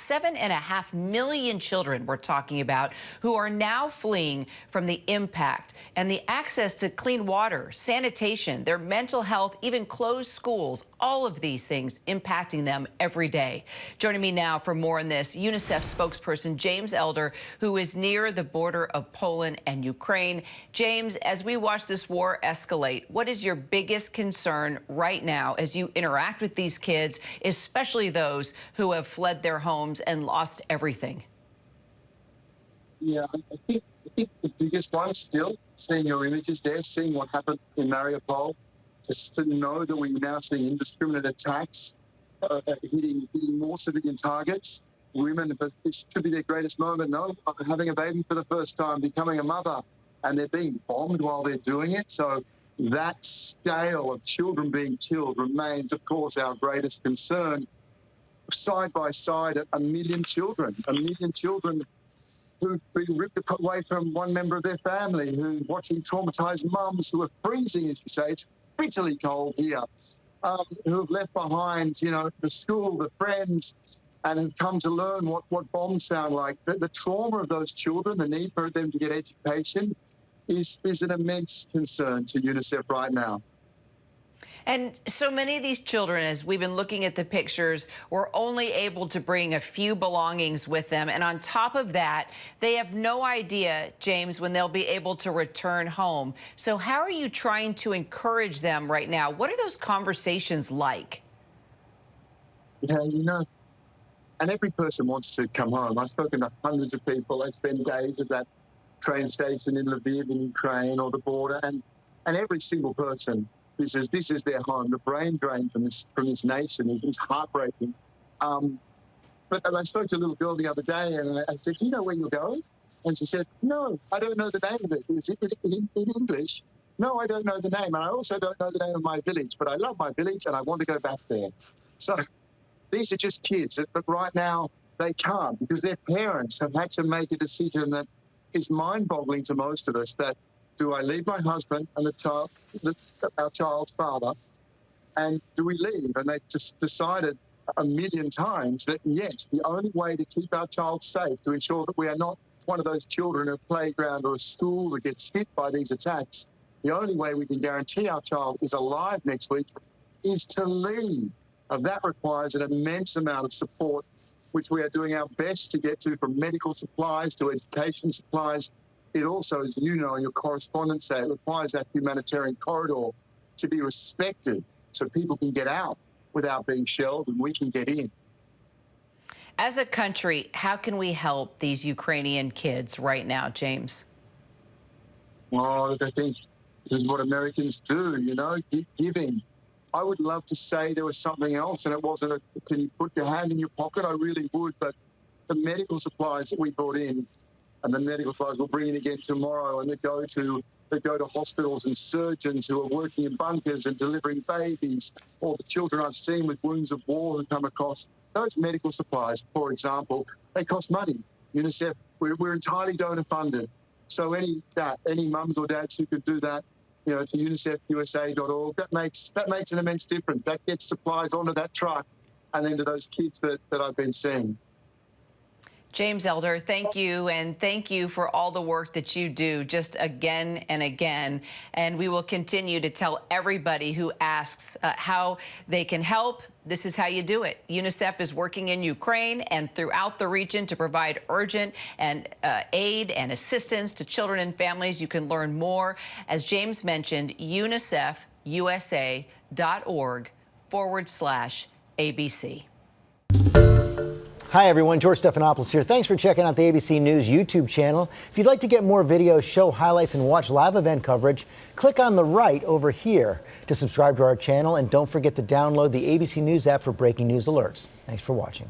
7.5 million children we're talking about who are now fleeing from the impact and the access to clean water, sanitation, their mental health, even closed schools, all of these things impacting them every day. Joining me now for more on this, UNICEF spokesperson James Elder, who is near the border of Poland and Ukraine. James, as we watch this war escalate, what is your biggest concern right now as you interact with these kids, especially those who have fled their homes and lost everything? Yeah, I think the biggest one is still seeing your images there, seeing what happened in Mariupol, just to know that we're now seeing indiscriminate attacks hitting more civilian targets. Women, this should be their greatest moment, no? Having a baby for the first time, becoming a mother, and they're being bombed while they're doing it. So that scale of children being killed remains, of course, our greatest concern. Side by side, a million children who've been ripped away from one member of their family, who are watching traumatized mums who are freezing, as you say, it's bitterly cold here, who have left behind, you know, the school, the friends, and have come to learn what bombs sound like. The trauma of those children, the need for them to get education, is an immense concern to UNICEF right now. And so many of these children, as we've been looking at the pictures, were only able to bring a few belongings with them. And on top of that, they have no idea, James, when they'll be able to return home. So how are you trying to encourage them right now? What are those conversations like? Yeah, you know, and every person wants to come home. I've spoken to hundreds of people. I spend days at that train station in Lviv in Ukraine or the border, and every single person, this is their home. The brain drain from this nation is heartbreaking. But I spoke to a little girl the other day, and I said, "Do you know where you're going?" And she said, "No, I don't know the name of it. Is it in English?" "No, I don't know the name, and I also don't know the name of my village, but I love my village and I want to go back there." So these are just kids, but right now they can't because their parents have had to make a decision that is mind-boggling to most of us, that do I leave my husband and our child's father, and do we leave? And they just decided a million times that, yes, the only way to keep our child safe, to ensure that we are not one of those children in a playground or a school that gets hit by these attacks, the only way we can guarantee our child is alive next week is to leave. And that requires an immense amount of support, which we are doing our best to get to, from medical supplies to education supplies. It also, as you know in your correspondence say, it requires that humanitarian corridor to be respected so people can get out without being shelled and we can get in. As a country, how can we help these Ukrainian kids right now, James? Well, I think this is what Americans do, you know, giving. I would love to say there was something else and it wasn't can you put your hand in your pocket? I really would, but the medical supplies that we brought in, and the medical supplies we'll bring in again tomorrow, and they go to hospitals and surgeons who are working in bunkers and delivering babies, or the children I've seen with wounds of war who come across. Those medical supplies, for example, they cost money. UNICEF, we're entirely donor funded. So any mums or dads who could do that, you know, to UNICEFUSA.org, that makes an immense difference. That gets supplies onto that truck and then to those kids that I've been seeing. James Elder, thank you, and thank you for all the work that you do just again and again. And we will continue to tell everybody who asks how they can help. This is how you do it. UNICEF is working in Ukraine and throughout the region to provide urgent and aid and assistance to children and families. You can learn more, as James mentioned, UNICEFUSA.org/ABC. Hi everyone, George Stephanopoulos here. Thanks for checking out the ABC News YouTube channel. If you'd like to get more videos, show highlights, and watch live event coverage, click on the right over here to subscribe to our channel, and don't forget to download the ABC News app for breaking news alerts. Thanks for watching.